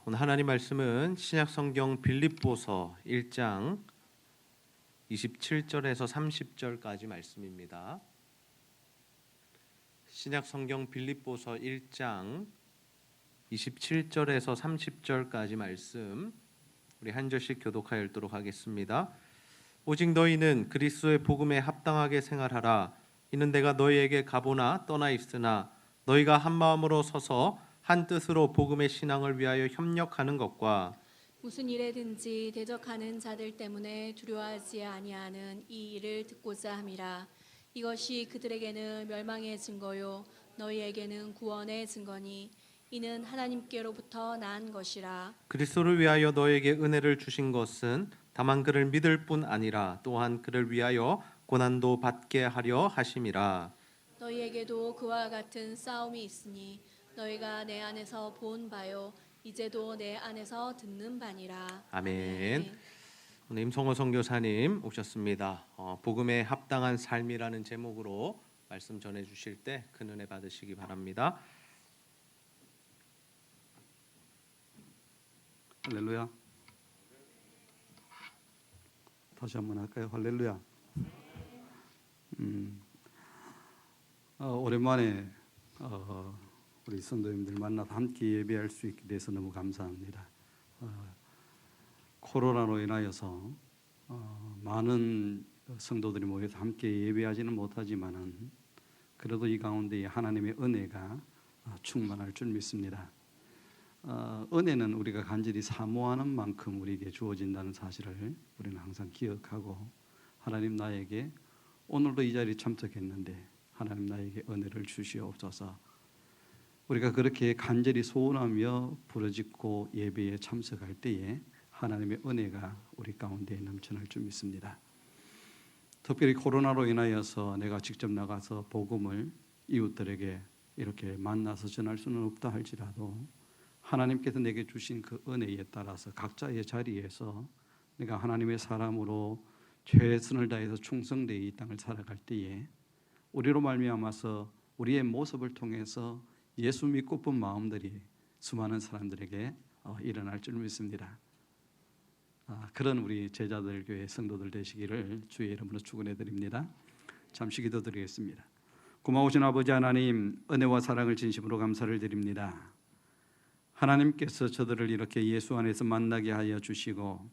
오늘 하나님 말씀은 신약성경 빌립보서 1장 27절에서 30절까지 말씀입니다. 신약성경 빌립보서 1장 27절에서 30절까지 말씀 우리 한 절씩 교독하여 읽도록 하겠습니다. 오직 너희는 그리스도의 복음에 합당하게 생활하라. 이는 내가 너희에게 가보나 떠나 있으나 너희가 한 마음으로 서서 한 뜻으로 복음의 신앙을 위하여 협력하는 것과 무슨 일에든지 대적하는 자들 때문에 두려워하지 아니하는 이 일을 듣고자 함이라. 이것이 그들에게는 멸망의 증거요 너희에게는 구원의 증거니 이는 하나님께로부터 난 것이라. 그리스도를 위하여 너에게 은혜를 주신 것은 다만 그를 믿을 뿐 아니라 또한 그를 위하여 고난도 받게 하려 하심이라. 너희에게도 그와 같은 싸움이 있으니 너희가 내 안에서 본 바요 이제도 내 안에서 듣는 바니라. 아멘. 오늘 임성호 선교사님 오셨습니다. 복음에 합당한 삶이라는 제목으로 말씀 전해 주실 때 큰 은혜 받으시기 바랍니다. 할렐루야. 다시 한번 할까요? 할렐루야. 오랜만에 우리 성도님들 만나서 함께 예배할 수 있게 돼서 너무 감사합니다. 코로나로 인하여서 많은 성도들이 모여서 함께 예배하지는 못하지만은 그래도 이 가운데 하나님의 은혜가 충만할 줄 믿습니다. 은혜는 우리가 간절히 사모하는 만큼 우리에게 주어진다는 사실을 우리는 항상 기억하고 하나님 나에게 오늘도 이 자리에 참석했는데 하나님 나에게 은혜를 주시옵소서. 우리가 그렇게 간절히 소원하며 부르짖고 예배에 참석할 때에 하나님의 은혜가 우리 가운데 넘쳐날 줄 믿습니다. 특별히 코로나로 인하여서 내가 직접 나가서 복음을 이웃들에게 이렇게 만나서 전할 수는 없다 할지라도 하나님께서 내게 주신 그 은혜에 따라서 각자의 자리에서 내가 하나님의 사람으로 최선을 다해서 충성되어 이 땅을 살아갈 때에 우리로 말미암아서 우리의 모습을 통해서 예수 믿고 본 마음들이 수많은 사람들에게 일어날 줄 믿습니다. 그런 우리 제자들 교회 성도들 되시기를 주의 이름으로 축원해 드립니다. 잠시 기도드리겠습니다. 고마우신 아버지 하나님, 은혜와 사랑을 진심으로 감사를 드립니다. 하나님께서 저들을 이렇게 예수 안에서 만나게 하여 주시고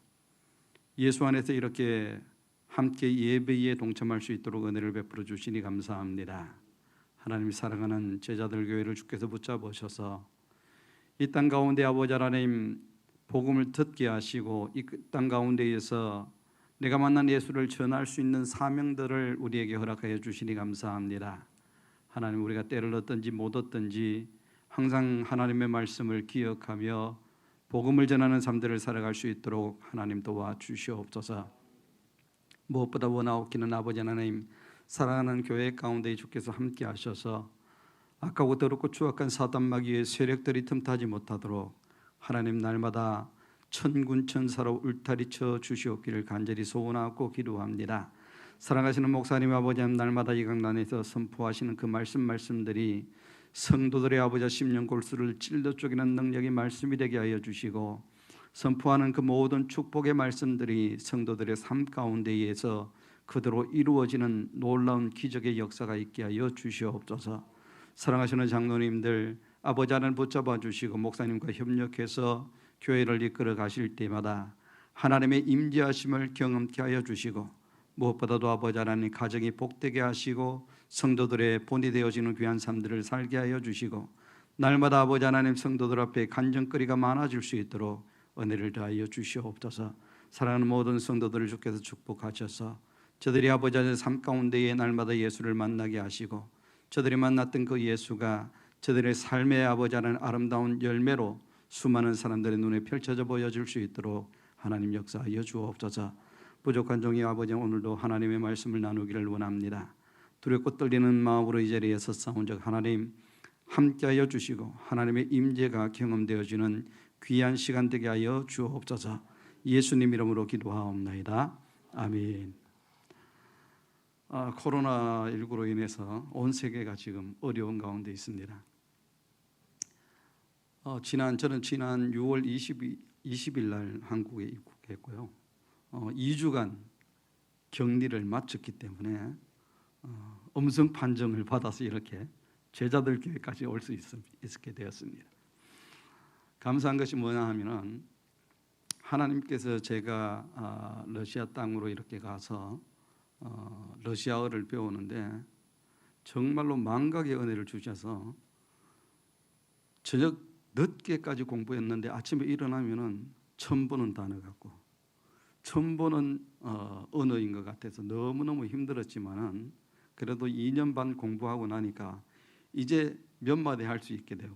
예수 안에서 이렇게 함께 예배에 동참할 수 있도록 은혜를 베풀어 주시니 감사합니다. 하나님 사랑하는 제자들 교회를 주께서 붙잡으셔서 이 땅 가운데 아버지 하나님 복음을 듣게 하시고 이 땅 가운데에서 내가 만난 예수를 전할 수 있는 사명들을 우리에게 허락하여 주시니 감사합니다. 하나님 우리가 때를 얻든지 못 얻든지 항상 하나님의 말씀을 기억하며 복음을 전하는 삶들을 살아갈 수 있도록 하나님 도와주시옵소서. 무엇보다 원하옵기는 아버지 하나님 사랑하는 교회 가운데 주께서 함께 하셔서 악하고 더럽고 추악한 사단마귀의 세력들이 틈타지 못하도록 하나님 날마다 천군 천사로 울타리쳐 주시옵기를 간절히 소원하고 기도합니다. 사랑하시는 목사님 아버지 하나님 날마다 이 강단에서 선포하시는 그 말씀들이 성도들의 아버지 심령 골수를 찔러 쪼개는 능력의 말씀이 되게 하여 주시고 선포하는 그 모든 축복의 말씀들이 성도들의 삶 가운데에서 그대로 이루어지는 놀라운 기적의 역사가 있게 하여 주시옵소서. 사랑하시는 장로님들 아버지 하나님 붙잡아 주시고 목사님과 협력해서 교회를 이끌어 가실 때마다 하나님의 임재하심을 경험케 하여 주시고 무엇보다도 아버지 하나님 가정이 복되게 하시고 성도들의 본이 되어지는 귀한 삶들을 살게 하여 주시고 날마다 아버지 하나님 성도들 앞에 간증거리가 많아질 수 있도록 은혜를 더하여 주시옵소서. 사랑하는 모든 성도들을 주께서 축복하셔서 저들이 아버지 하나님 삶 가운데에 날마다 예수를 만나게 하시고 저들이 만났던 그 예수가 저들의 삶의 아버지 하나님 아름다운 열매로 수많은 사람들의 눈에 펼쳐져 보여줄 수 있도록 하나님 역사하여 주옵소서. 부족한 종이 아버지 오늘도 하나님의 말씀을 나누기를 원합니다. 두렵고 떨리는 마음으로 이 자리에 섰사온 적 하나님 함께하여 주시고 하나님의 임재가 경험되어지는 귀한 시간 되게 하여 주옵소서. 예수님 이름으로 기도하옵나이다. 아멘. 코로나19로 인해서 온 세계가 지금 어려운 가운데 있습니다. 저는 지난 6월 20일 날 한국에 입국했고요. 2주간 격리를 마쳤기 때문에 음성 판정을 받아서 이렇게 제자들 교회까지 올 수 있게 되었습니다. 감사한 것이 뭐냐 하면은 하나님께서 제가 러시아 땅으로 이렇게 가서 러시아어를 배우는데 정말로 망각의 은혜를 주셔서 저녁 늦게까지 공부했는데 아침에 일어나면은 처음 보는 단어 같고 처음 보는 언어인 것 같아서 너무너무 힘들었지만은 그래도 2년 반 공부하고 나니까 이제 몇 마디 할 수 있게 되고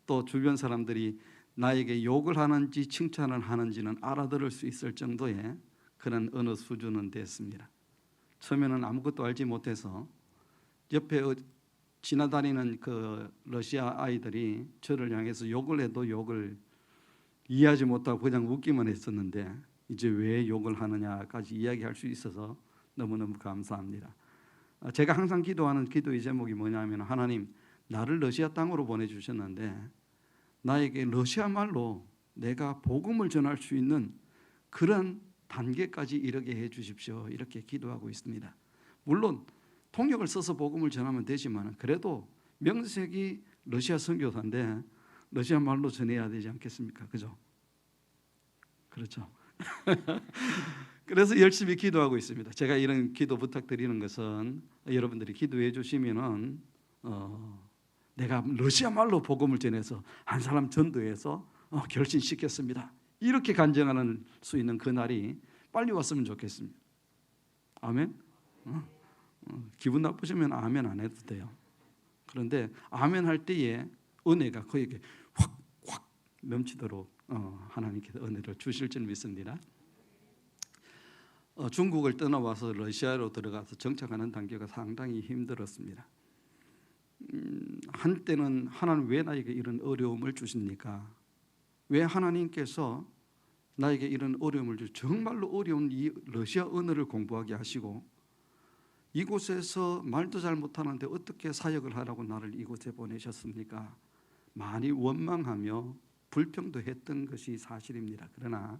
또 주변 사람들이 나에게 욕을 하는지 칭찬을 하는지는 알아들을 수 있을 정도의 그런 언어 수준은 됐습니다. 처음에는 아무것도 알지 못해서 옆에 지나다니는 그 러시아 아이들이 저를 향해서 욕을 해도 욕을 이해하지 못하고 그냥 웃기만 했었는데 이제 왜 욕을 하느냐까지 이야기할 수 있어서 너무너무 감사합니다. 제가 항상 기도하는 기도의 제목이 뭐냐면 하나님 나를 러시아 땅으로 보내주셨는데 나에게 러시아 말로 내가 복음을 전할 수 있는 그런 단계까지 이르게 해 주십시오. 이렇게 기도하고 있습니다. 물론 통역을 써서 복음을 전하면 되지만 그래도 명색이 러시아 선교사인데 러시아 말로 전해야 되지 않겠습니까? 그죠? 그렇죠. 그래서 열심히 기도하고 있습니다. 제가 이런 기도 부탁드리는 것은 여러분들이 기도해 주시면은 내가 러시아 말로 복음을 전해서 한 사람 전도해서 결신시켰습니다. 이렇게 간증하는 수 있는 그 날이 빨리 왔으면 좋겠습니다. 아멘. 기분 나쁘시면 아멘 안 해도 돼요. 그런데 아멘 할 때에 은혜가 그에게 확 넘치도록 하나님께서 은혜를 주실 줄 믿습니다. 중국을 떠나와서 러시아로 들어가서 정착하는 단계가 상당히 힘들었습니다. 한때는 하나님 왜 나에게 이런 어려움을 주십니까? 왜 하나님께서 나에게 이런 어려움을 주시고 정말로 어려운 이 러시아 언어를 공부하게 하시고 이곳에서 말도 잘 못하는데 어떻게 사역을 하라고 나를 이곳에 보내셨습니까? 많이 원망하며 불평도 했던 것이 사실입니다. 그러나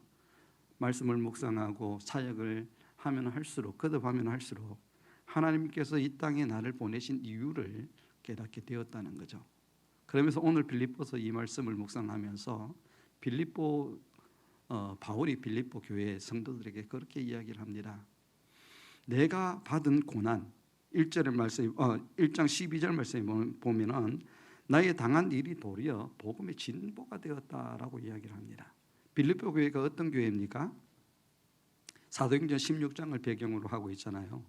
말씀을 묵상하고 사역을 하면 할수록 거듭하면 할수록 하나님께서 이 땅에 나를 보내신 이유를 깨닫게 되었다는 거죠. 그러면서 오늘 빌립보서 이 말씀을 묵상하면서 바울이 빌립보 교회 성도들에게 그렇게 이야기를 합니다. 내가 받은 고난 1장 12절 말씀에 보면은 나의 당한 일이 도리어 복음의 진보가 되었다라고 이야기를 합니다. 빌립보 교회가 어떤 교회입니까? 사도행전 16장을 배경으로 하고 있잖아요.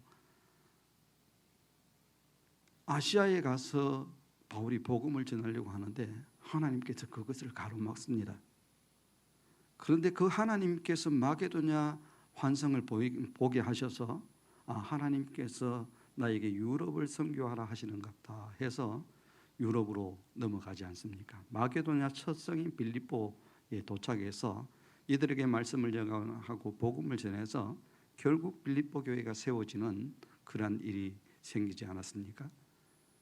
아시아에 가서 바울이 복음을 전하려고 하는데 하나님께서 그것을 가로막습니다. 그런데 그 하나님께서 마게도냐 환상을 보게 하셔서 하나님께서 나에게 유럽을 선교하라 하시는갑다 해서 유럽으로 넘어가지 않습니까? 마게도냐 첫 성인 빌립보에 도착해서 이들에게 말씀을 전하고 복음을 전해서 결국 빌립보 교회가 세워지는 그러한 일이 생기지 않았습니까?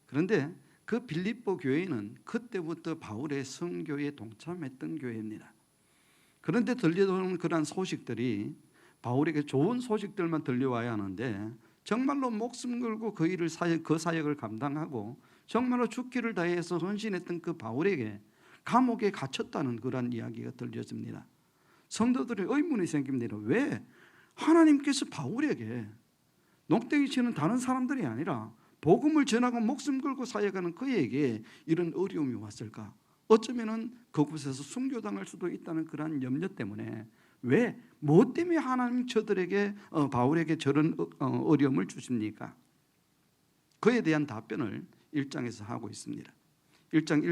그런데 그 빌립보 교회는 그때부터 바울의 선교에 동참했던 교회입니다. 그런데 들려오는 그러한 소식들이 바울에게 좋은 소식들만 들려와야 하는데 정말로 목숨 걸고 그 사역을 감당하고 정말로 죽기를 다해서 헌신했던 그 바울에게 감옥에 갇혔다는 그러한 이야기가 들려집니다. 성도들의 의문이 생깁니다. 왜 하나님께서 바울에게 녹대기 치는 다른 사람들이 아니라 복음을 전하고 목숨 걸고 사역하는 그에게 이런 어려움이 왔을까? 어쩌면은 그곳에서 순교당할 수도 있다는 그러한 염려 때문에 뭐 때문에 하나님 저들에게 바울에게 저런 어려움을 주십니까? 그에 대한 답변을 1장에서 하고 있습니다. 1장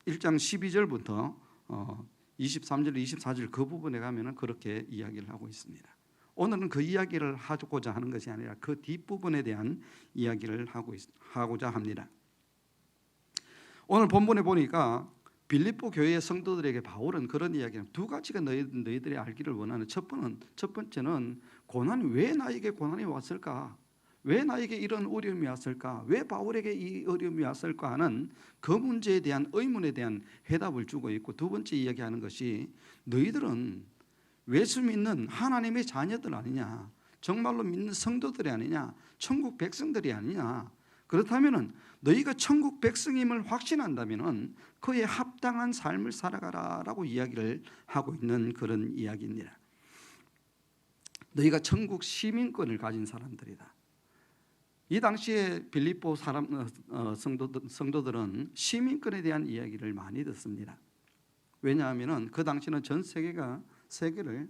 1장 12절부터 23절, 24절 그 부분에 가면은 그렇게 이야기를 하고 있습니다. 오늘은 그 이야기를 하고자 하는 것이 아니라 그 뒷부분에 대한 이야기를 하고자 합니다. 오늘 본문에 보니까 빌립보 교회의 성도들에게 바울은 그런 이야기를 두 가지가 너희들이 알기를 원하는 첫 번째는 고난이 왜 나에게 고난이 왔을까? 왜 나에게 이런 어려움이 왔을까? 왜 바울에게 이 어려움이 왔을까 하는 그 문제에 대한 의문에 대한 해답을 주고 있고, 두 번째 이야기하는 것이 너희들은 예수 믿는 하나님의 자녀들 아니냐, 정말로 믿는 성도들이 아니냐, 천국 백성들이 아니냐. 그렇다면 너희가 천국 백성임을 확신한다면 그에 합당한 삶을 살아가라라고 이야기를 하고 있는 그런 이야기입니다. 너희가 천국 시민권을 가진 사람들이다. 이 당시에 빌립보 성도들은 시민권에 대한 이야기를 많이 듣습니다. 왜냐하면 그 당시는 전 세계를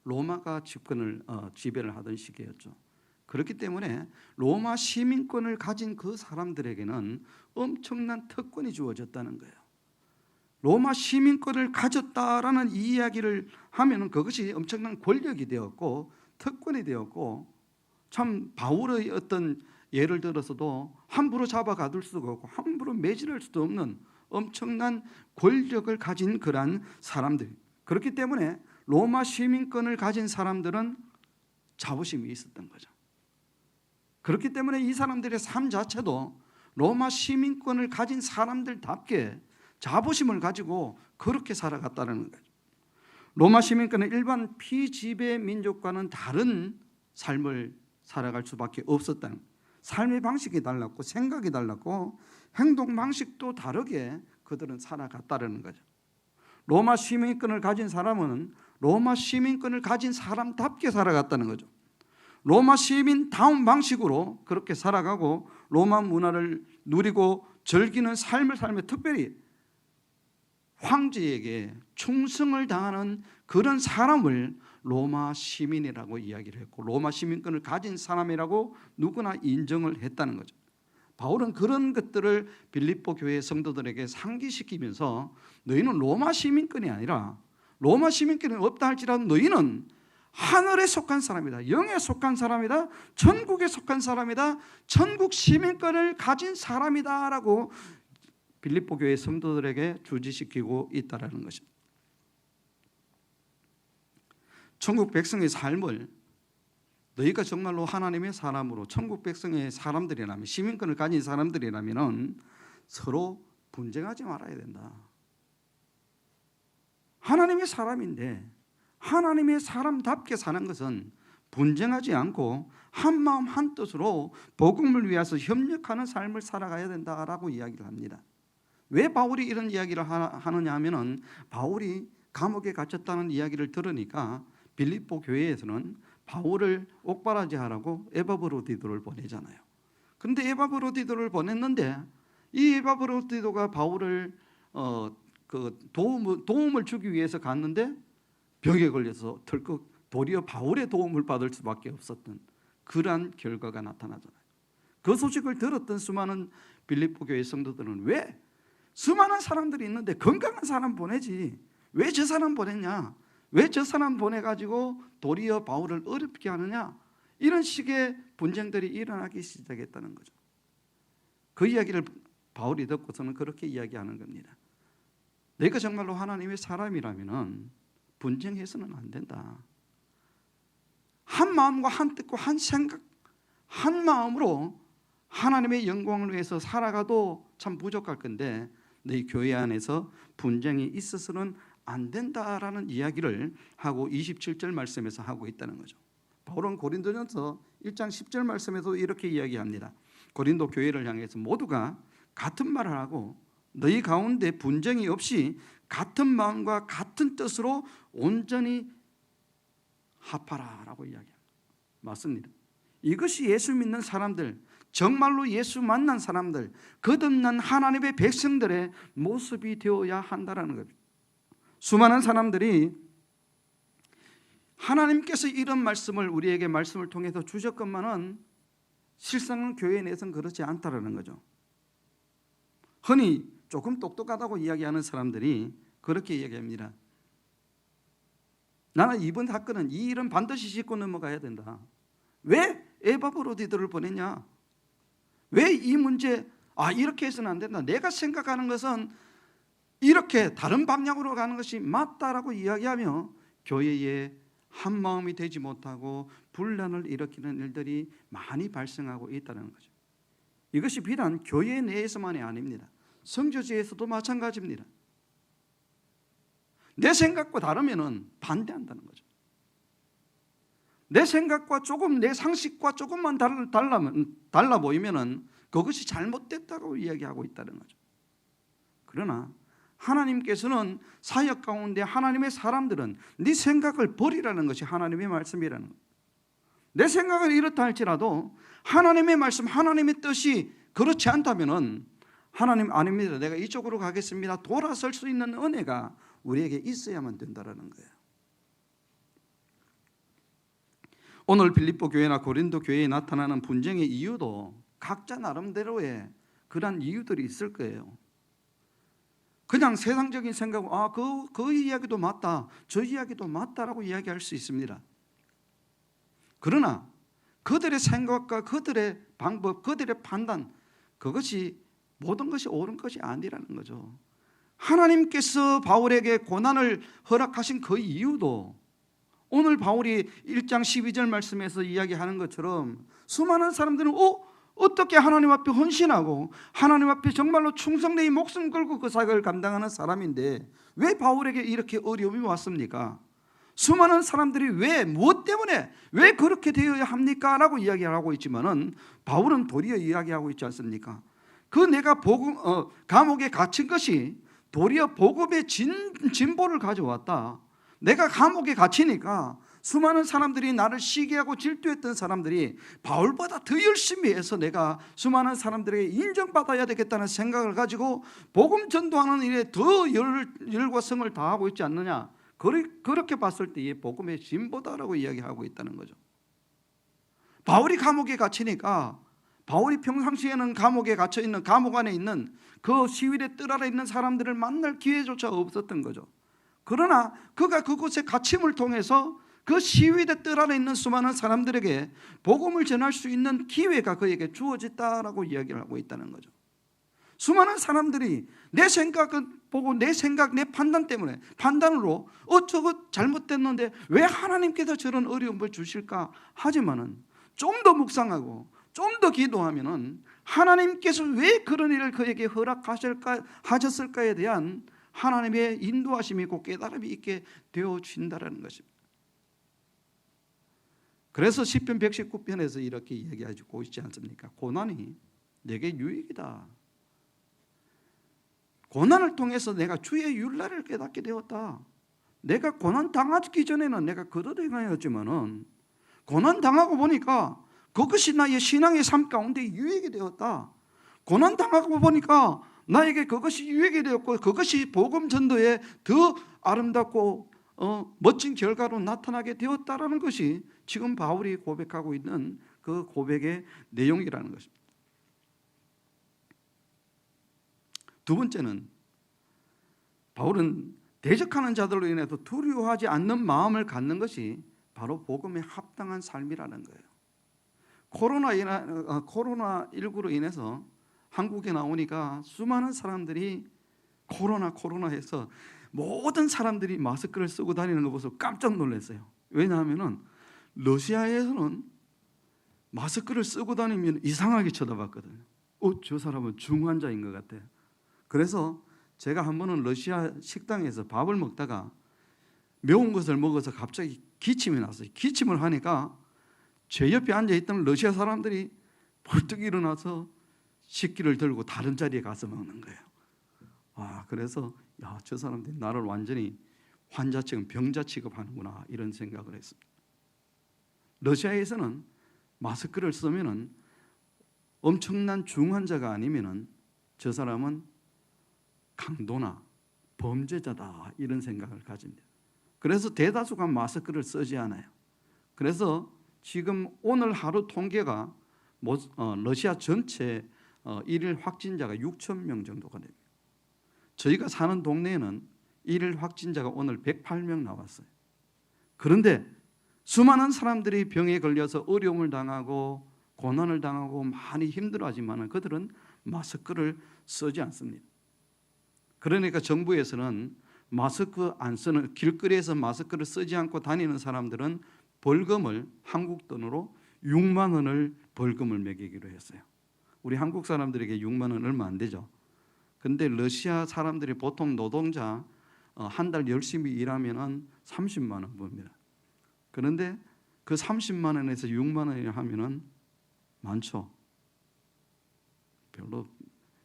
로마가 지배를 하던 시기였죠. 그렇기 때문에 로마 시민권을 가진 그 사람들에게는 엄청난 특권이 주어졌다는 거예요. 로마 시민권을 가졌다라는 이 이야기를 하면은 그것이 엄청난 권력이 되었고 특권이 되었고, 참 바울의 어떤 예를 들어서도 함부로 잡아가둘 수가 없고 함부로 매질할 수도 없는 엄청난 권력을 가진 그러한 사람들. 그렇기 때문에 로마 시민권을 가진 사람들은 자부심이 있었던 거죠. 그렇기 때문에 이 사람들의 삶 자체도 로마 시민권을 가진 사람들답게 자부심을 가지고 그렇게 살아갔다는 거죠. 로마 시민권은 일반 피지배 민족과는 다른 삶을 살아갈 수밖에 없었다는, 삶의 방식이 달랐고 생각이 달랐고 행동 방식도 다르게 그들은 살아갔다는 거죠. 로마 시민권을 가진 사람은 로마 시민권을 가진 사람답게 살아갔다는 거죠. 로마 시민다운 방식으로 그렇게 살아가고 로마 문화를 누리고 즐기는 삶을 살며 특별히 황제에게 충성을 다하는 그런 사람을 로마 시민이라고 이야기를 했고, 로마 시민권을 가진 사람이라고 누구나 인정을 했다는 거죠. 바울은 그런 것들을 빌립보 교회 성도들에게 상기시키면서 너희는 로마 시민권이 아니라, 로마 시민권이 없다 할지라도 너희는 하늘에 속한 사람이다, 영에 속한 사람이다, 천국에 속한 사람이다, 천국 시민권을 가진 사람이다 라고 빌립보 교회 성도들에게 주지시키고 있다는 것입니다. 천국 백성의 삶을 너희가 정말로 하나님의 사람으로 천국 백성의 사람들이라면, 시민권을 가진 사람들이라면 서로 분쟁하지 말아야 된다. 하나님의 사람인데 하나님의 사람답게 사는 것은 분쟁하지 않고 한마음 한뜻으로 복음을 위해서 협력하는 삶을 살아가야 된다라고 이야기를 합니다. 왜 바울이 이런 이야기를 하느냐 하면은, 바울이 감옥에 갇혔다는 이야기를 들으니까 빌립보 교회에서는 바울을 옥바라지하라고 에바브로디도를 보내잖아요. 그런데 에바브로디도를 보냈는데 이 에바브로디도가 바울을 도움을 주기 위해서 갔는데 병에 걸려서 덜컥 도리어 바울의 도움을 받을 수밖에 없었던 그러한 결과가 나타나잖아요. 그 소식을 들었던 수많은 빌립보 교회 성도들은 왜 수많은 사람들이 있는데 건강한 사람 보내지 왜 저 사람 보냈냐, 왜 저 사람 보내가지고 도리어 바울을 어렵게 하느냐, 이런 식의 분쟁들이 일어나기 시작했다는 거죠. 그 이야기를 바울이 듣고서는 그렇게 이야기하는 겁니다. 내가 정말로 하나님의 사람이라면 분쟁해서는 안 된다. 한 마음과 한 뜻과 한 생각, 한 마음으로 하나님의 영광을 위해서 살아가도 참 부족할 건데 너희 교회 안에서 분쟁이 있어서는 안 된다라는 이야기를 하고 27절 말씀에서 하고 있다는 거죠. 바울은 고린도전서 1장 10절 말씀에서 이렇게 이야기합니다. 고린도 교회를 향해서 모두가 같은 말을 하고 너희 가운데 분쟁이 없이 같은 마음과 같은 뜻으로 온전히 합하라라고 이야기합니다. 맞습니다. 이것이 예수 믿는 사람들, 정말로 예수 만난 사람들, 거듭난 하나님의 백성들의 모습이 되어야 한다는 겁니다. 수많은 사람들이 하나님께서 이런 말씀을 우리에게 말씀을 통해서 주셨건만은 실상은 교회 내에서는 그렇지 않다는 거죠. 흔히 조금 똑똑하다고 이야기하는 사람들이 그렇게 이야기합니다. 나는 이번 사건은 이 일은 반드시 짚고 넘어가야 된다. 왜 에바브로디도를 보냈냐? 왜 이 문제 이렇게 해서는 안 된다. 내가 생각하는 것은 이렇게 다른 방향으로 가는 것이 맞다라고 이야기하며 교회의 한 마음이 되지 못하고 분란을 일으키는 일들이 많이 발생하고 있다는 거죠. 이것이 비단 교회 내에서만이 아닙니다. 성교지에서도 마찬가지입니다. 내 생각과 다르면은 반대한다는 거죠. 내 생각과 조금, 내 상식과 조금만 달라 보이면은 그것이 잘못됐다고 이야기하고 있다는 거죠. 그러나 하나님께서는 사역 가운데 하나님의 사람들은 네 생각을 버리라는 것이 하나님의 말씀이라는 거예요. 내 생각은 이렇다 할지라도 하나님의 말씀, 하나님의 뜻이 그렇지 않다면은 하나님 아닙니다, 내가 이쪽으로 가겠습니다, 돌아설 수 있는 은혜가 우리에게 있어야만 된다라는 거예요. 오늘 빌립보 교회나 고린도 교회에 나타나는 분쟁의 이유도 각자 나름대로의 그런 이유들이 있을 거예요. 그냥 세상적인 생각으로 그 이야기도 맞다, 저 이야기도 맞다라고 이야기할 수 있습니다. 그러나 그들의 생각과 그들의 방법, 그들의 판단, 그것이 모든 것이 옳은 것이 아니라는 거죠. 하나님께서 바울에게 고난을 허락하신 그 이유도 오늘 바울이 1장 12절 말씀에서 이야기하는 것처럼 수많은 사람들은 어떻게 하나님 앞에 헌신하고 하나님 앞에 정말로 충성되이 목숨 걸고 그 사역을 감당하는 사람인데 왜 바울에게 이렇게 어려움이 왔습니까? 수많은 사람들이 무엇 때문에 왜 그렇게 되어야 합니까? 라고 이야기하고 있지만은 바울은 도리어 이야기하고 있지 않습니까? 내가 감옥에 갇힌 것이 도리어 복음의 진보를 가져왔다. 내가 감옥에 갇히니까 수많은 사람들이 나를 시기하고 질투했던 사람들이 바울보다 더 열심히 해서 내가 수많은 사람들에게 인정받아야 되겠다는 생각을 가지고 복음 전도하는 일에 더 열과 성을 다하고 있지 않느냐. 그렇게 봤을 때 이 복음의 진보다라고 이야기하고 있다는 거죠. 바울이 감옥에 갇히니까 바울이 평상시에는 감옥에 갇혀있는, 감옥 안에 있는 그 시위대 뜰 아래 있는 사람들을 만날 기회조차 없었던 거죠. 그러나 그가 그곳에 갇힘을 통해서 그 시위대 뜰 안에 있는 수많은 사람들에게 복음을 전할 수 있는 기회가 그에게 주어졌다라고 이야기를 하고 있다는 거죠. 수많은 사람들이 내 생각을 보고 내 판단 때문에 판단으로 저거 잘못됐는데 왜 하나님께서 저런 어려움을 주실까 하지만은 좀 더 묵상하고 좀 더 기도하면은 하나님께서 왜 그런 일을 그에게 허락하셨을까에 대한 하나님의 인도하심이 있고 깨달음이 있게 되어진다는 것입니다. 그래서 시편 119편에서 이렇게 이야기하고 있지 않습니까? 고난이 내게 유익이다. 고난을 통해서 내가 주의 율례를 깨닫게 되었다. 내가 고난 당하기 전에는 내가 그릇 행하였지만은 고난 당하고 보니까 그것이 나의 신앙의 삶 가운데 유익이 되었다. 고난 당하고 보니까 나에게 그것이 유익이 되었고 그것이 복음 전도에 더 아름답고 멋진 결과로 나타나게 되었다라는 것이 지금 바울이 고백하고 있는 그 고백의 내용이라는 것입니다. 두 번째는 바울은 대적하는 자들로 인해서 두려워하지 않는 마음을 갖는 것이 바로 복음에 합당한 삶이라는 거예요. 코로나19로 인해서 한국에 나오니까 수많은 사람들이 코로나 해서 모든 사람들이 마스크를 쓰고 다니는 거 보고 깜짝 놀랐어요. 왜냐하면 러시아에서는 마스크를 쓰고 다니면 이상하게 쳐다봤거든요. 저 사람은 중환자인 것 같아. 그래서 제가 한 번은 러시아 식당에서 밥을 먹다가 매운 것을 먹어서 갑자기 기침이 났어요. 기침을 하니까 제 옆에 앉아있던 러시아 사람들이 벌떡 일어나서 식기를 들고 다른 자리에 가서 먹는 거예요. 그래서 저 사람들이 나를 완전히 환자 취급, 병자 취급하는구나 이런 생각을 했습니다. 러시아에서는 마스크를 쓰면은 엄청난 중환자가 아니면은 저 사람은 강도나 범죄자다 이런 생각을 가집니다. 그래서 대다수가 마스크를 쓰지 않아요. 그래서 지금 오늘 하루 통계가 러시아 전체 일일 확진자가 6천 명 정도가 됩니다. 저희가 사는 동네에는 일일 확진자가 오늘 108명 나왔어요. 그런데 수많은 사람들이 병에 걸려서 어려움을 당하고 고난을 당하고 많이 힘들어하지만 그들은 마스크를 쓰지 않습니다. 그러니까 정부에서는 마스크 안 쓰는, 길거리에서 마스크를 쓰지 않고 다니는 사람들은 벌금을 한국 돈으로 6만 원을 벌금을 매기기로 했어요. 우리 한국 사람들에게 6만 원 얼마 안 되죠. 근데 러시아 사람들이 보통 노동자 한 달 열심히 일하면은 30만 원 법니다. 그런데 그 30만 원에서 6만 원이라 하면은 많죠. 별로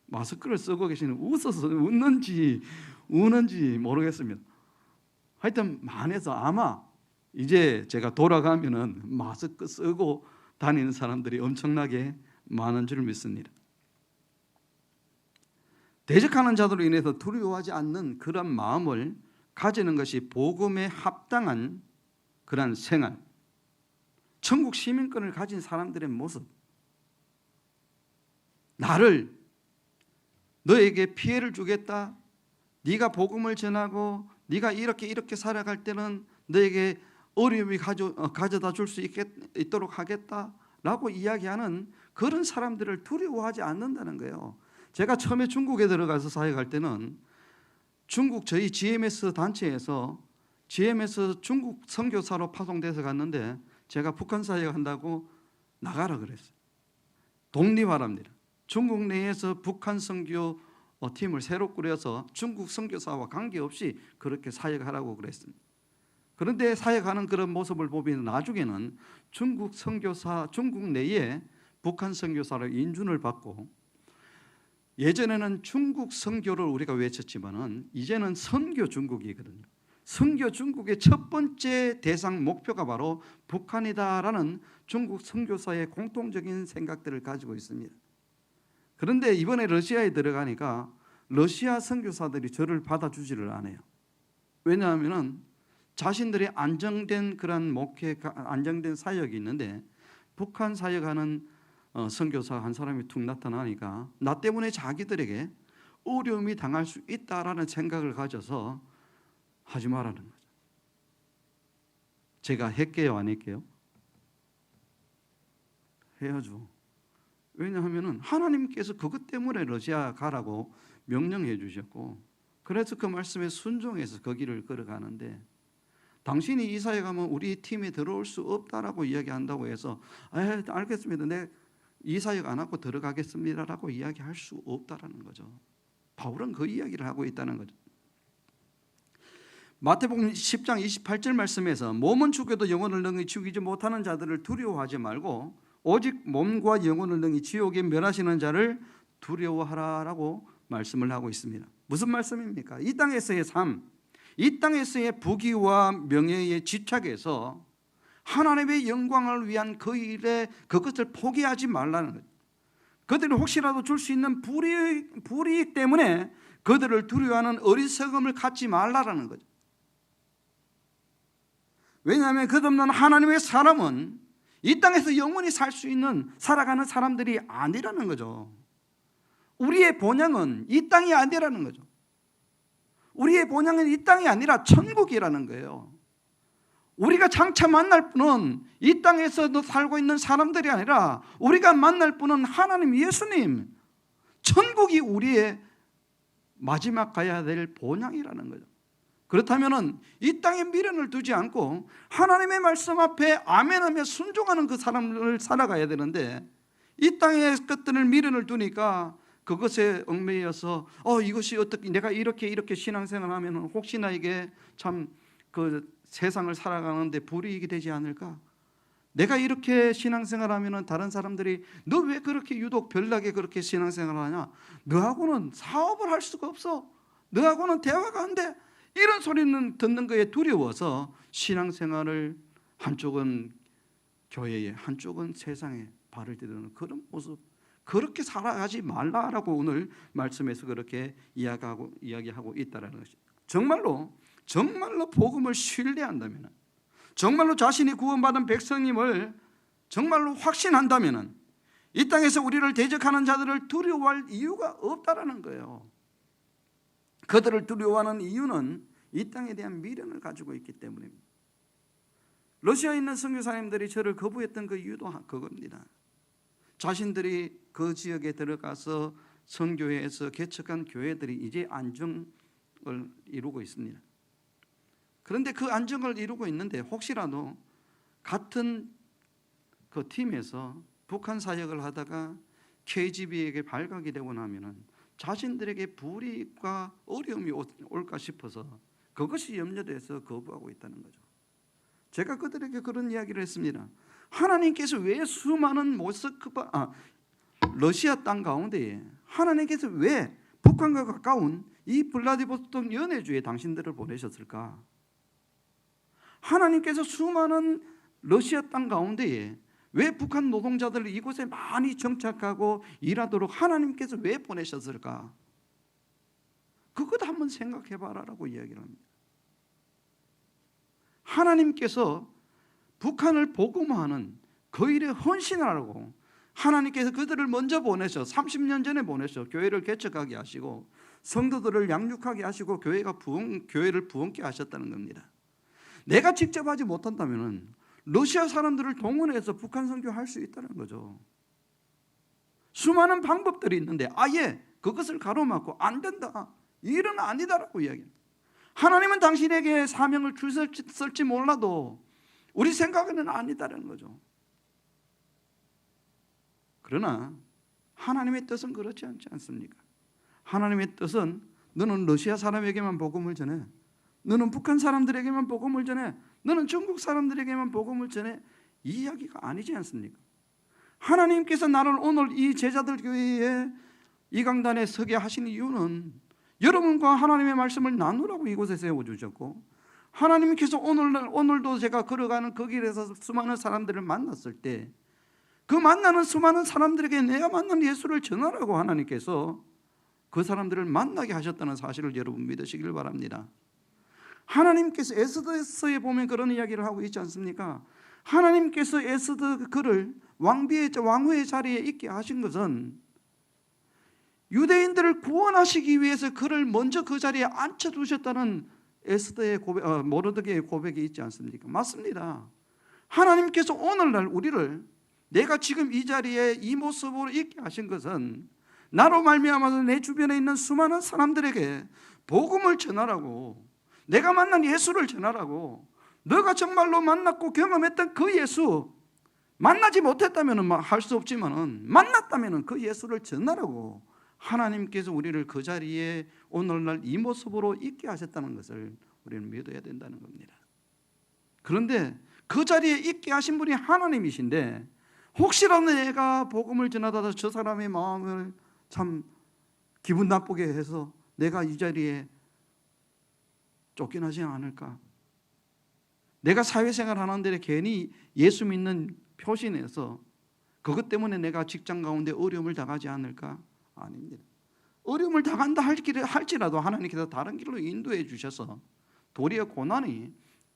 마스크를 쓰고 계시는, 웃어서 웃는지 우는지 모르겠습니다. 하여튼 많아서 아마 이제 제가 돌아가면은 마스크 쓰고 다니는 사람들이 엄청나게 많은 줄 믿습니다. 대적하는 자들로 인해서 두려워하지 않는 그런 마음을 가지는 것이 복음에 합당한 그런 생활, 천국 시민권을 가진 사람들의 모습. 나를, 너에게 피해를 주겠다, 네가 복음을 전하고 네가 이렇게 살아갈 때는 너에게 어려움이 가져다 줄 수 있도록 하겠다라고 이야기하는 그런 사람들을 두려워하지 않는다는 거예요. 제가 처음에 중국에 들어가서 사역할 때는 중국 저희 GMS 단체에서 GMS 중국 선교사로 파송돼서 갔는데 제가 북한 사역한다고 나가라 그랬어요. 독립하랍니다. 중국 내에서 북한 선교 팀을 새로 꾸려서 중국 선교사와 관계없이 그렇게 사역하라고 그랬습니다. 그런데 사역하는 그런 모습을 보면 나중에는 중국 선교사, 중국 내에 북한 선교사로 인준을 받고, 예전에는 중국 선교를 우리가 외쳤지만은 이제는 선교 중국이거든요. 선교 중국의 첫 번째 대상 목표가 바로 북한이다라는 중국 선교사의 공통적인 생각들을 가지고 있습니다. 그런데 이번에 러시아에 들어가니까 러시아 선교사들이 저를 받아주지를 않아요. 왜냐하면은 자신들의 안정된 그런 목회, 안정된 사역이 있는데 북한 사역하는 선교사 한 사람이 툭 나타나니까 나 때문에 자기들에게 어려움이 당할 수 있다라는 생각을 가져서 하지 말라는 거죠. 제가 할게요, 안 할게요? 해야죠. 왜냐하면 하나님께서 그것 때문에 러시아 가라고 명령해 주셨고, 그래서 그 말씀에 순종해서 그 길을 걸어가는데, 당신이 이사에 가면 우리 팀에 들어올 수 없다라고 이야기한다고 해서 알겠습니다, 내 이사역 안 하고 들어가겠습니다라고 이야기할 수 없다라는 거죠. 바울은 그 이야기를 하고 있다는 거죠. 마태복음 10장 28절 말씀에서 몸은 죽여도 영혼을 능히 죽이지 못하는 자들을 두려워하지 말고 오직 몸과 영혼을 능히 지옥에 멸하시는 자를 두려워하라라고 말씀을 하고 있습니다. 무슨 말씀입니까? 이 땅에서의 삶, 이 땅에서의 부귀와 명예에 집착해서 하나님의 영광을 위한 그 일에 그것을 포기하지 말라는 거죠. 그들이 혹시라도 줄 수 있는 불이익 때문에 그들을 두려워하는 어리석음을 갖지 말라라는 거죠. 왜냐하면 끝없는 하나님의 사람은 이 땅에서 영원히 살 수 있는 살아가는 사람들이 아니라는 거죠. 우리의 본향은 이 땅이 아니라는 거죠. 우리의 본향은 이 땅이 아니라 천국이라는 거예요. 우리가 장차 만날 분은 이 땅에서 살고 있는 사람들이 아니라 우리가 만날 분은 하나님 예수님, 천국이 우리의 마지막 가야 될 본향이라는 거죠. 그렇다면 이 땅에 미련을 두지 않고 하나님의 말씀 앞에 아멘하며 순종하는 그 사람을 살아가야 되는데, 이 땅의 것들을 미련을 두니까 그것에 얽매여서 이것이 어떻게 내가 이렇게 신앙생활하면 혹시나 이게 참 그 세상을 살아가는데 불이익이 되지 않을까? 내가 이렇게 신앙생활하면 다른 사람들이 너 왜 그렇게 유독 별나게 그렇게 신앙생활하냐? 너하고는 사업을 할 수가 없어. 너하고는 대화가 안 돼. 이런 소리는 듣는 거에 두려워서 신앙생활을 한쪽은 교회에 한쪽은 세상에 발을 디디는 그런 모습, 그렇게 살아가지 말라라고 오늘 말씀에서 그렇게 이야기하고 있다라는 것입니다. 정말로 복음을 신뢰한다면, 정말로 자신이 구원받은 백성님을 정말로 확신한다면 이 땅에서 우리를 대적하는 자들을 두려워할 이유가 없다라는 거예요. 그들을 두려워하는 이유는 이 땅에 대한 미련을 가지고 있기 때문입니다. 러시아에 있는 선교사님들이 저를 거부했던 그 이유도 그겁니다. 자신들이 그 지역에 들어가서 선교회에서 개척한 교회들이 이제 이루고 있습니다. 그런데 그 안정을 이루고 있는데 혹시라도 같은 그 팀에서 북한 사역을 하다가 KGB에게 발각이 되고 나면은 자신들에게 불이익과 어려움이 올까 싶어서 그것이 염려돼서 거부하고 있다는 거죠. 제가 그들에게 그런 이야기를 했습니다. 하나님께서 왜 수많은 러시아 땅 가운데에 하나님께서 왜 북한과 가까운 이 블라디보스토크 연해주에 당신들을 보내셨을까? 하나님께서 수많은 러시아 땅 가운데에 왜 북한 노동자들을 이곳에 많이 정착하고 일하도록 하나님께서 왜 보내셨을까? 그것 한번 생각해 봐라라고 이야기를 합니다. 하나님께서 북한을 복음화하는 그 일에 헌신하라고 하나님께서 그들을 먼저 보내셔 30년 전에 보내셔 교회를 개척하게 하시고 성도들을 양육하게 하시고 교회를 부흥케 하셨다는 겁니다. 내가 직접 하지 못한다면 러시아 사람들을 동원해서 북한 선교할 수 있다는 거죠. 수많은 방법들이 있는데 아예 그것을 가로막고 안 된다. 이 일은 아니다라고 이야기합니다. 하나님은 당신에게 사명을 주셨을지 몰라도 우리 생각에는 아니다라는 거죠. 그러나 하나님의 뜻은 그렇지 않지 않습니까? 하나님의 뜻은 너는 러시아 사람에게만 복음을 전해, 너는 북한 사람들에게만 복음을 전해, 너는 중국 사람들에게만 복음을 전해, 이 이야기가 아니지 않습니까? 하나님께서 나를 오늘 이 제자들 교회에 이 강단에 서게 하신 이유는 여러분과 하나님의 말씀을 나누라고 이곳에 세워주셨고, 하나님께서 오늘도 제가 걸어가는 그 길에서 수많은 사람들을 만났을 때 그 만나는 수많은 사람들에게 내가 만난 예수를 전하라고 하나님께서 그 사람들을 만나게 하셨다는 사실을 여러분 믿으시길 바랍니다. 하나님께서 에스더서에 보면 그런 이야기를 하고 있지 않습니까? 하나님께서 에스더 그를 왕후의 자리에 있게 하신 것은 유대인들을 구원하시기 위해서 그를 먼저 그 자리에 앉혀두셨다는 에스더의 모르드게의 고백이 있지 않습니까? 맞습니다. 하나님께서 오늘날 우리를 내가 지금 이 자리에 이 모습으로 있게 하신 것은 나로 말미암아서 내 주변에 있는 수많은 사람들에게 복음을 전하라고, 내가 만난 예수를 전하라고, 너가 정말로 만났고 경험했던 그 예수, 만나지 못했다면 할 수 없지만 만났다면 그 예수를 전하라고 하나님께서 우리를 그 자리에 오늘날 이 모습으로 있게 하셨다는 것을 우리는 믿어야 된다는 겁니다. 그런데 그 자리에 있게 하신 분이 하나님이신데 혹시라도 내가 복음을 전하다 저 사람의 마음을 참 기분 나쁘게 해서 내가 이 자리에 쫓겨나지 않을까? 내가 사회생활 하는데 괜히 예수 믿는 표시내서 그것 때문에 내가 직장 가운데 어려움을 당하지 않을까? 아닙니다. 어려움을 당한다 할지라도 하나님께서 다른 길로 인도해 주셔서 도리어 고난이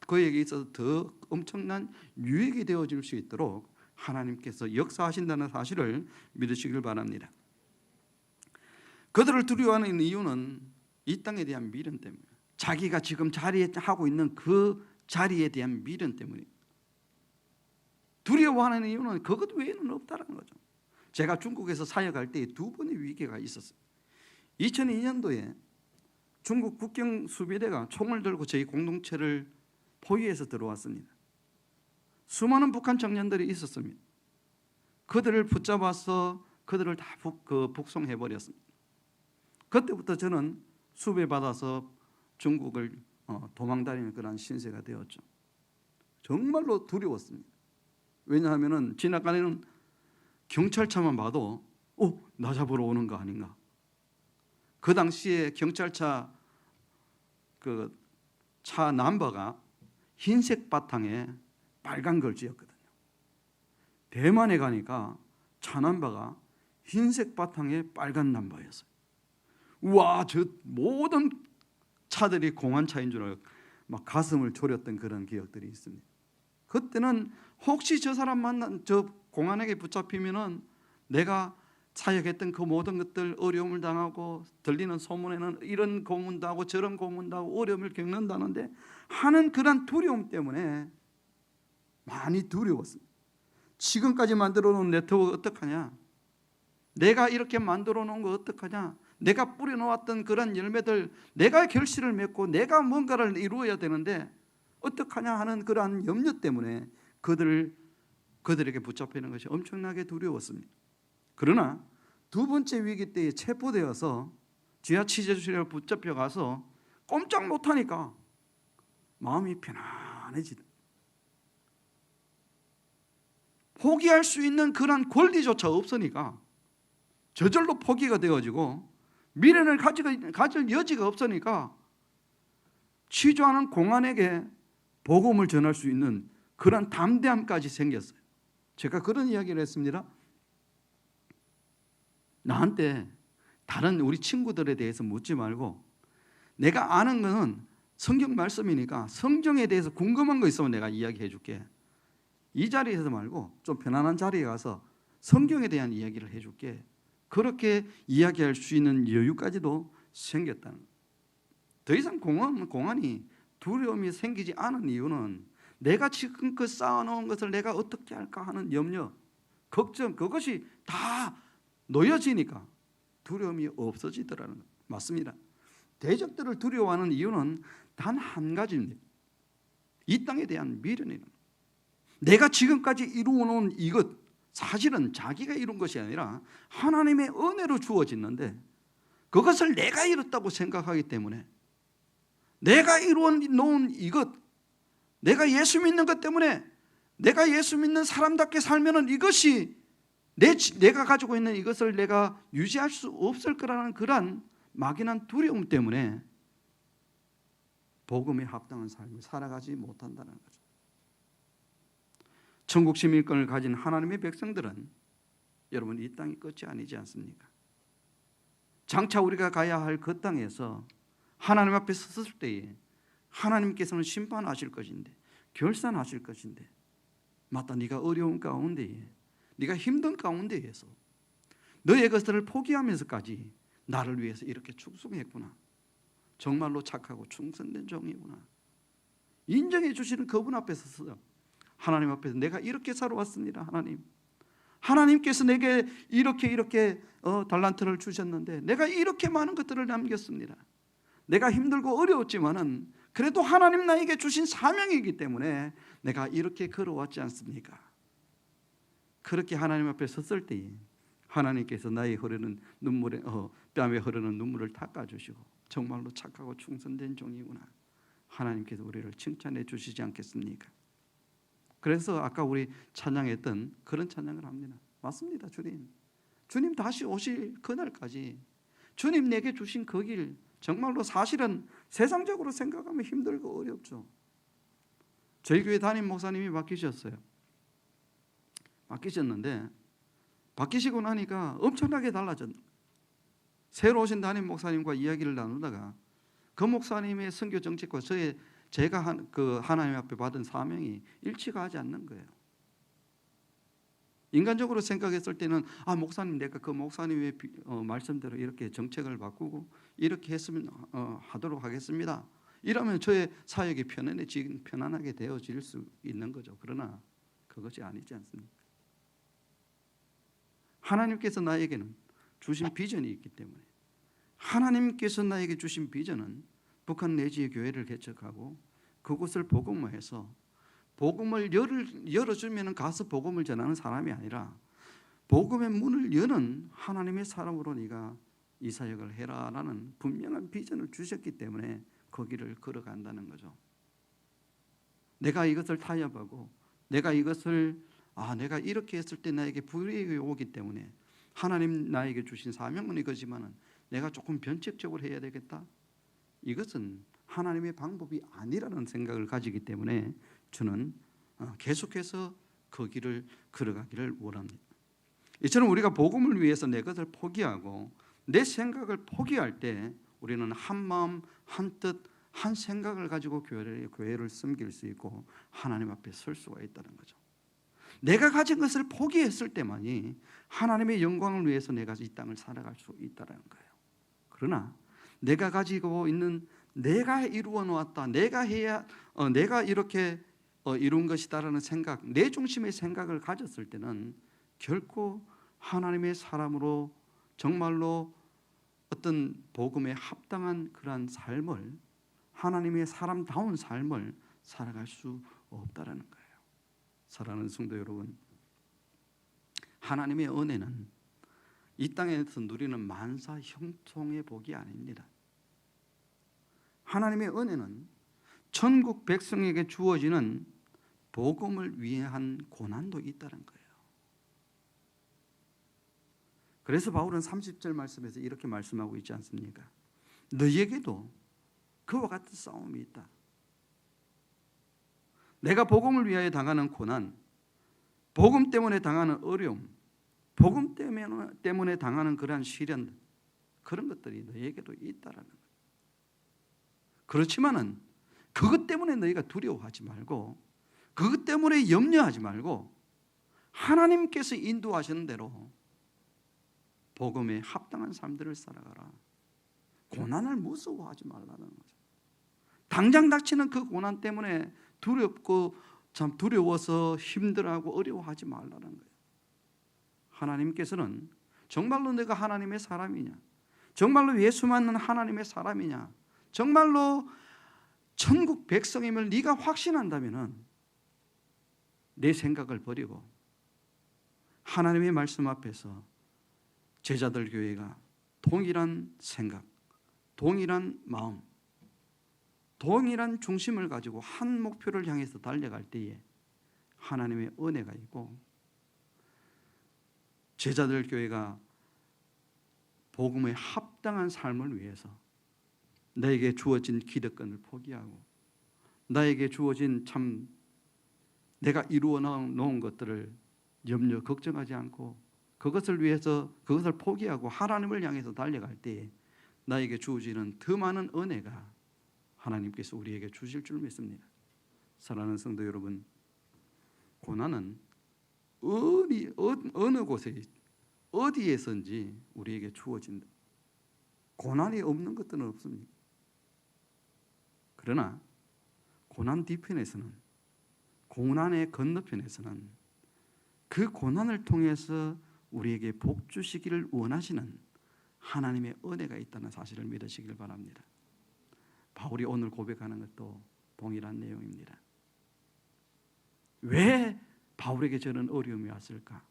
그에게 있어서 더 엄청난 유익이 되어질 수 있도록 하나님께서 역사하신다는 사실을 믿으시길 바랍니다. 그들을 두려워하는 이유는 이 땅에 대한 미련 때문에, 자기가 지금 자리에 하고 있는 그 자리에 대한 미련 때문에 두려워하는 이유는 그것 외에는 없다는 거죠. 제가 중국에서 사역할 때 두 번의 위기가 있었어요. 2002년도에 중국 국경 수비대가 총을 들고 저희 공동체를 포위해서 들어왔습니다. 수많은 북한 청년들이 있었습니다. 그들을 붙잡아서 그들을 다 북송해버렸습니다. 그때부터 저는 수배받아서 중국을 도망다니는 그런 신세가 되었죠. 정말로 두려웠습니다. 왜냐하면 지나가는 경찰차만 봐도 나 잡으러 오는 거 아닌가. 그 당시에 경찰차 그 차 넘버가 흰색 바탕에 빨간 걸지였거든요. 대만에 가니까 차 넘버가 흰색 바탕에 빨간 넘버였어요. 우와, 저 모든 차들이 공안차인 줄 알고 막 가슴을 졸였던 그런 기억들이 있습니다. 그때는 혹시 저 사람 저 공안에게 붙잡히면은 내가 사역했던 그 모든 것들 어려움을 당하고 들리는 소문에는 이런 고문도 하고 저런 고문도 하고 어려움을 겪는다는데 하는 그런 두려움 때문에 많이 두려웠습니다. 지금까지 만들어 놓은 네트워크 어떡하냐? 내가 이렇게 만들어 놓은 거 어떡하냐? 내가 뿌려놓았던 그런 열매들, 내가 결실을 맺고 내가 뭔가를 이루어야 되는데 어떡하냐 하는 그러한 염려 때문에 그들에게 붙잡히는 것이 엄청나게 두려웠습니다. 그러나 두 번째 위기 때에 체포되어서 지하치제실에 붙잡혀가서 꼼짝 못하니까 마음이 편안해지다. 포기할 수 있는 그런 권리조차 없으니까 저절로 포기가 되어지고 미련을 가질 여지가 없으니까 취조하는 공안에게 복음을 전할 수 있는 그런 담대함까지 생겼어요. 제가 그런 이야기를 했습니다. 나한테 다른 우리 친구들에 대해서 묻지 말고 내가 아는 것은 성경 말씀이니까 성경에 대해서 궁금한 거 있으면 내가 이야기해 줄게. 이 자리에서 말고 좀 편안한 자리에 가서 성경에 대한 이야기를 해줄게. 그렇게 이야기할 수 있는 여유까지도 생겼다는 거예요. 더 이상 공안이 두려움이 생기지 않은 이유는 내가 지금껏 쌓아놓은 것을 내가 어떻게 할까 하는 염려, 걱정, 그것이 다 놓여지니까 두려움이 없어지더라는 거예요. 맞습니다. 대적들을 두려워하는 이유는 단 한 가지입니다. 이 땅에 대한 미련이에요. 내가 지금까지 이루어놓은 이것, 사실은 자기가 이룬 것이 아니라 하나님의 은혜로 주어졌는데 그것을 내가 이뤘다고 생각하기 때문에 내가 이루어놓은 이것, 내가 예수 믿는 것 때문에 내가 예수 믿는 사람답게 살면은 이것이 내가 가지고 있는 이것을 내가 유지할 수 없을 거라는 그런 막연한 두려움 때문에 복음에 합당한 삶을 살아가지 못한다는 거죠. 천국 시민권을 가진 하나님의 백성들은 여러분 이 땅이 끝이 아니지 않습니까? 장차 우리가 가야 할 그 땅에서 하나님 앞에 섰을 때에 하나님께서는 심판하실 것인데, 결산하실 것인데, 맞다, 네가 어려운 가운데에, 네가 힘든 가운데에서 너의 것들을 포기하면서까지 나를 위해서 이렇게 충성했구나, 정말로 착하고 충성된 종이구나, 인정해 주시는 그분 앞에 서서 하나님 앞에서 내가 이렇게 살아왔습니다. 하나님께서 내게 이렇게 달란트를 주셨는데 내가 이렇게 많은 것들을 남겼습니다. 내가 힘들고 어려웠지만은 그래도 하나님 나에게 주신 사명이기 때문에 내가 이렇게 걸어왔지 않습니까? 그렇게 하나님 앞에 섰을 때에 하나님께서 나의 흐르는 눈물에 뺨에 흐르는 눈물을 닦아주시고 정말로 착하고 충성된 종이구나, 하나님께서 우리를 칭찬해 주시지 않겠습니까? 그래서 아까 우리 찬양했던 그런 찬양을 합니다. 맞습니다. 주님 다시 오실 그날까지 주님 내게 주신 그 길, 정말로 사실은 세상적으로 생각하면 힘들고 어렵죠. 저희 교회 담임 목사님이 바뀌셨는데 바뀌시고 나니까 엄청나게 달라졌는 거예요. 새로 오신 담임 목사님과 이야기를 나누다가 그 목사님의 선교 정책과 제가 그 하나님 앞에 받은 사명이 일치가 하지 않는 거예요. 인간적으로 생각했을 때는 목사님, 내가 그 목사님의 말씀대로 이렇게 정책을 바꾸고 이렇게 했으면 하도록 하겠습니다. 이러면 저의 사역이 편안하게 되어질 수 있는 거죠. 그러나 그것이 아니지 않습니까? 하나님께서 나에게는 주신 비전이 있기 때문에, 하나님께서 나에게 주신 비전은 북한 내지의 교회를 개척하고 그곳을 복음화해서 복음을 열어주면 가서 복음을 전하는 사람이 아니라 복음의 문을 여는 하나님의 사람으로 네가 이 사역을 해라라는 분명한 비전을 주셨기 때문에 거기를 걸어간다는 거죠. 내가 이것을 타협하고 내가 이것을 내가 이렇게 했을 때 나에게 불이익이 오기 때문에 하나님 나에게 주신 사명은 이거지만은 내가 조금 변칙적으로 해야 되겠다, 이것은 하나님의 방법이 아니라는 생각을 가지기 때문에 저는 계속해서 그 길을 걸어가기를 원합니다. 이처럼 우리가 복음을 위해서 내 것을 포기하고 내 생각을 포기할 때 우리는 한 마음 한 뜻 한 생각을 가지고 교회를 섬길 수 있고 하나님 앞에 설 수가 있다는 거죠. 내가 가진 것을 포기했을 때만이 하나님의 영광을 위해서 내가 이 땅을 살아갈 수 있다는 거예요. 그러나 내가 가지고 있는, 내가 이루어 놓았다, 내가 이렇게 이룬 것이다라는 생각, 내 중심의 생각을 가졌을 때는 결코 하나님의 사람으로 정말로 어떤 복음에 합당한 그러한 삶을, 하나님의 사람다운 삶을 살아갈 수 없다라는 거예요. 사랑하는 성도 여러분, 하나님의 은혜는 이 땅에서 누리는 만사 형통의 복이 아닙니다. 하나님의 은혜는 천국 백성에게 주어지는 복음을 위한 고난도 있다는 거예요. 그래서 바울은 30절 말씀에서 이렇게 말씀하고 있지 않습니까? 너희에게도 그와 같은 싸움이 있다. 내가 복음을 위하여 당하는 고난, 복음 때문에 당하는 어려움, 복음 때문에 당하는 그러한 시련, 그런 것들이 너희에게도 있다라는 거예요. 그렇지만은 그것 때문에 너희가 두려워하지 말고, 그것 때문에 염려하지 말고, 하나님께서 인도하시는 대로 복음에 합당한 삶들을 살아가라. 고난을 무서워하지 말라는 거죠. 당장 닥치는 그 고난 때문에 두렵고 참 두려워서 힘들어하고 어려워하지 말라는 거예요. 하나님께서는 정말로 내가 하나님의 사람이냐, 정말로 예수 믿는 하나님의 사람이냐, 정말로 천국 백성임을 네가 확신한다면은 내 생각을 버리고 하나님의 말씀 앞에서 제자들 교회가 동일한 생각, 동일한 마음, 동일한 중심을 가지고 한 목표를 향해서 달려갈 때에 하나님의 은혜가 있고, 제자들 교회가 복음에 합당한 삶을 위해서 나에게 주어진 기득권을 포기하고, 나에게 주어진 참 내가 이루어 놓은 것들을 염려 걱정하지 않고 그것을 위해서 그것을 포기하고 하나님을 향해서 달려갈 때에 나에게 주어지는 더 많은 은혜가 하나님께서 우리에게 주실 줄 믿습니다. 사랑하는 성도 여러분, 고난은 어느 곳에 어디에선지 우리에게 주어진다. 고난이 없는 것들은 없습니다. 그러나 고난 뒤편에서는, 고난의 건너편에서는 그 고난을 통해서 우리에게 복 주시기를 원하시는 하나님의 은혜가 있다는 사실을 믿으시길 바랍니다. 바울이 오늘 고백하는 것도 동일한 내용입니다. 왜 바울에게 저런 어려움이 왔을까?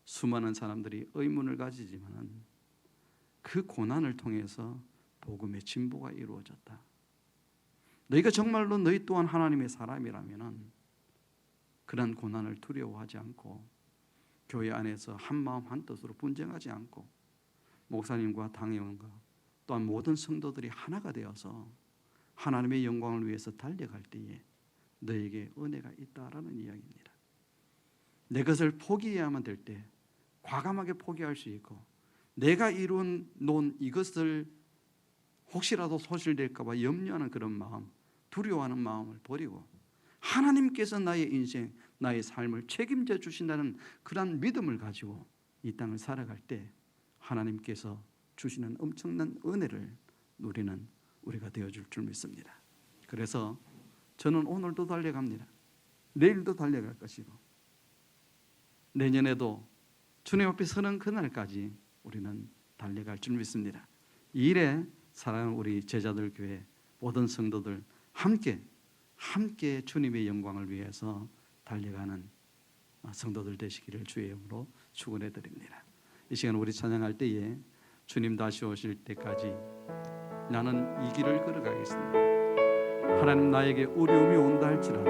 수많은 사람들이 의문을 가지지만 그 고난을 통해서 복음의 진보가 이루어졌다. 너희가 정말로 너희 또한 하나님의 사람이라면 그런 고난을 두려워하지 않고 교회 안에서 한 마음 한 뜻으로 분쟁하지 않고 목사님과 당회원과 또한 모든 성도들이 하나가 되어서 하나님의 영광을 위해서 달려갈 때에 너에게 은혜가 있다라는 이야기입니다. 내 것을 포기해야만 될 때 과감하게 포기할 수 있고, 내가 이룬 놓은 이것을 혹시라도 소실될까 봐 염려하는 그런 마음, 두려워하는 마음을 버리고 하나님께서 나의 인생, 나의 삶을 책임져 주신다는 그런 믿음을 가지고 이 땅을 살아갈 때 하나님께서 주시는 엄청난 은혜를 누리는 우리가 되어줄 줄 믿습니다. 그래서 저는 오늘도 달려갑니다. 내일도 달려갈 것이고 내년에도 주님 앞에 서는 그날까지 우리는 달려갈 줄 믿습니다. 이 일에 사랑하는 우리 제자들 교회 모든 성도들 함께 주님의 영광을 위해서 달려가는 성도들 되시기를 주의 이름으로 축원해 드립니다. 이 시간 우리 찬양할 때에 주님 다시 오실 때까지 나는 이 길을 걸어가겠습니다. 하나님 나에게 어려움이 온다 할지라도,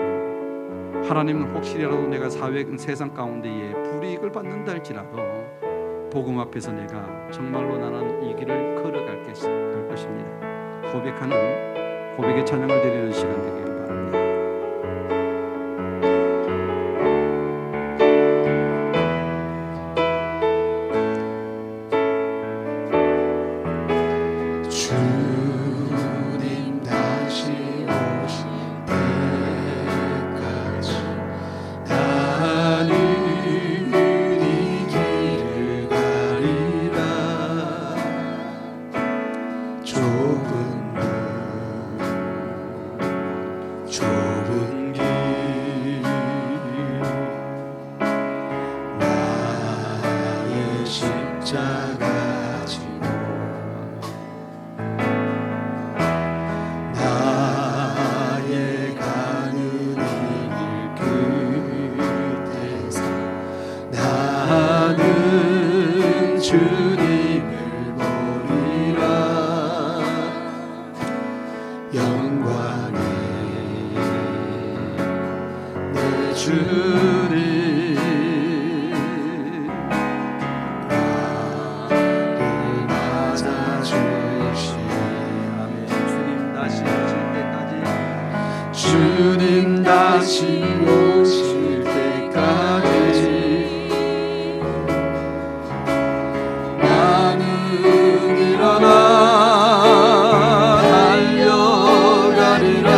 하나님은 혹시라도 내가 세상 가운데에 불이익을 받는다 할지라도 복음 앞에서 내가 정말로 나는 이 길을 걸어갈 것입니다. 고백하는 고백의 찬양을 드리는 시간 되기를 바랍니다. 주님 다시 오실 때까지 나는 이 길을 가리라. 좁은 길 나의 십자가 지고 주님 주님 다시 오실 때까지 나는 일어나 달려가리라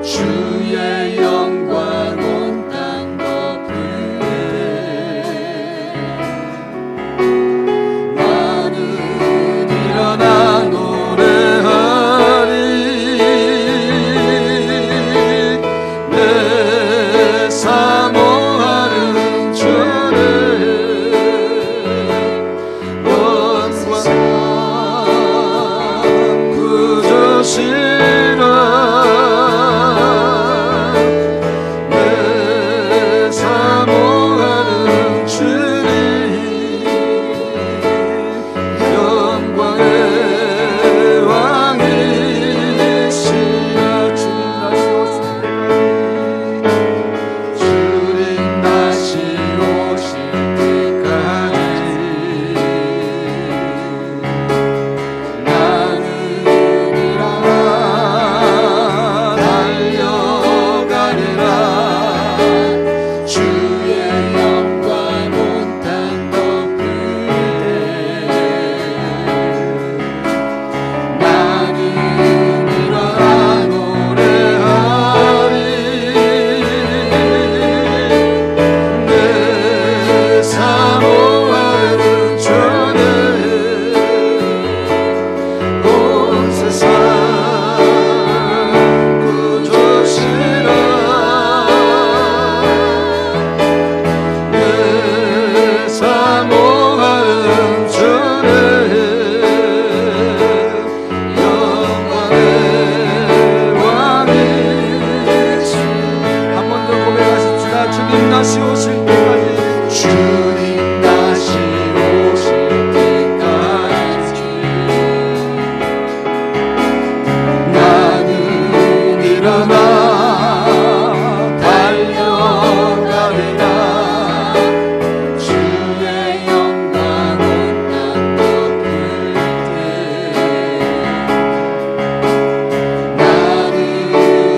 주의 영광 온 땅 덮을 때 나는 일어나 노래하리 사모하는 주를 원수와 구주시라 내 사모하는 주님 영광의 왕이시라 주님 다시 오실 때까지 나는 일어나 달려가리라 주의 영광 온 땅 덮을 때 나는 일어나 노래하리 내 사모하는 주는 온 세상 구주시라 내 사모하는 주는 영광의 왕이시라 한 번 더 고백하십시다. 주님 다시 오실 때까지 주님 다시 오실 때까지 나는 일어나 달려가리라 주의 영광 온 땅 덮을 때 나는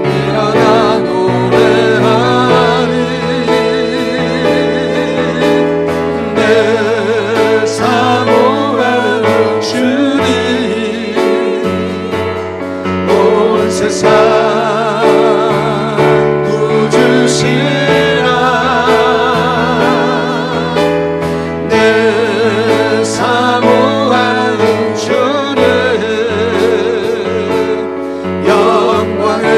일어나 노래하리 내 사모하는 주님 온 세상 구주시라 내 사모하는 주는 영광의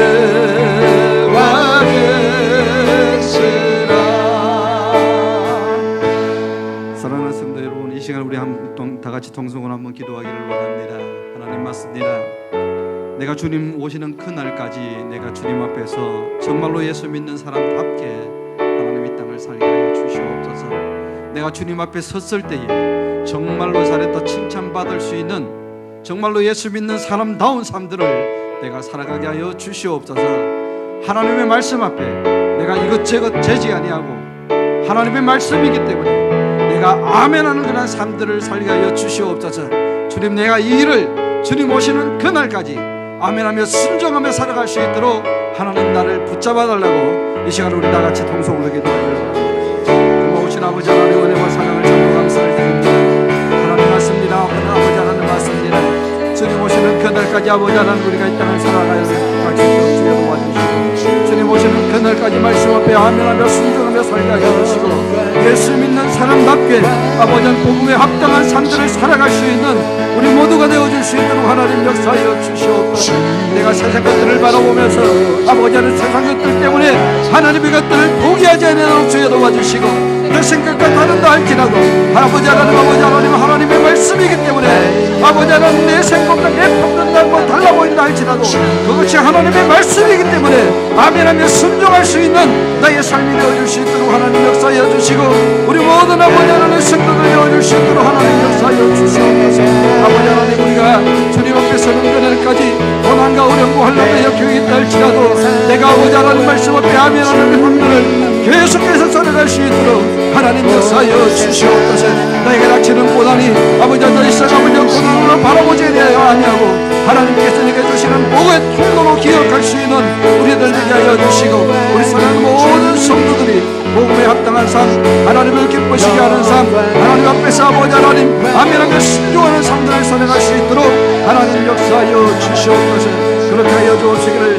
왕이시라. 사랑하는 성도 여러분, 이 시간 우리 다 같이 통성으로 한번 기도하기를 원합니다. 하나님 맞습니다. 내가 주님 오시는 그날까지 내가 주님 앞에서 정말로 예수 믿는 사람답게 하나님 이 땅을 살게 하여 주시옵소서. 내가 주님 앞에 섰을 때에 정말로 잘했다 칭찬받을 수 있는 정말로 예수 믿는 사람다운 삶들을 내가 살아가게 하여 주시옵소서. 하나님의 말씀 앞에 내가 이것저것 재지 아니하고 하나님의 말씀이기 때문에 내가 아멘하는 그런 삶들을 살게 하여 주시옵소서. 주님, 내가 이 일을 주님 오시는 그날까지 아멘하며 순종하며 살아갈 수 있도록 하나님 나를 붙잡아 달라고 이 시간 우리 다 같이 통성으로 기도하기를 바랍니다. 고마우신 아버지 하나님 은혜와 사랑을 전부 감사를 드립니다. 하나님 맞습니다. 아버지 하나님 맞습니다. 주님 오시는 그날까지 아버지 하나님 우리가 이 땅을 살아가야 될 주여 도와주시고 주님 오시는 그날까지 말씀 앞에 아멘하며 순종하며 살게 하여 주시고 예수 믿는 사람답게 아버지 하나님 복음에 합당한 삶들을 살아갈 수 있는 우리 모두가 되어줄 수 있도록 하나님 역사하여 주시옵소서. 내가 세상 것들을 바라보면서 아버지 하나님 세상 것들 때문에 하나님의 것들을 포기하지 않도록 주여 도와주시고 내 생각과 다른다 할지라도 아버지 하나님 하나님의 말씀이기 때문에 아버지 하나님 내 생각과 내 판단과 달라 보인다 할지라도 그것이 하나님의 말씀이기 때문에 아멘하며 순종할 수 있는 나의 삶이 되어줄 수 있도록 하나님 역사하여 주시고 우리 모든 아버지 하나님의 성도들 되어줄 수 있도록 하나님 역사하여 주시옵소서. 아버지 하나님 우리가 주님 앞에 서는 그날까지 고난과 어려움과 환난을 역경이 있다 할지라도 내가 아버지 하나님 말씀 앞에 아멘하는 분들을 계속해서 살아갈 수 있도록 하나님 역사하여 주시옵소서. 나에게 닥치는 고난이 아버지 더 이상 아버지 고난으로 바라보지 아니하고 하나님께서 내게 주시는 복의 통로로 기억할 수 있는 우리들 되게 하여 주시고 우리 사랑하는 모든 성도들이 복음에 합당한 삶, 하나님을 기쁘시게 하는 삶, 하나님 앞에서 아버지 하나님 아멘하며 순종하는 삶들을 살아갈 수 있도록 하나님 역사하여 주시옵소서. 그렇게 하여 주시기를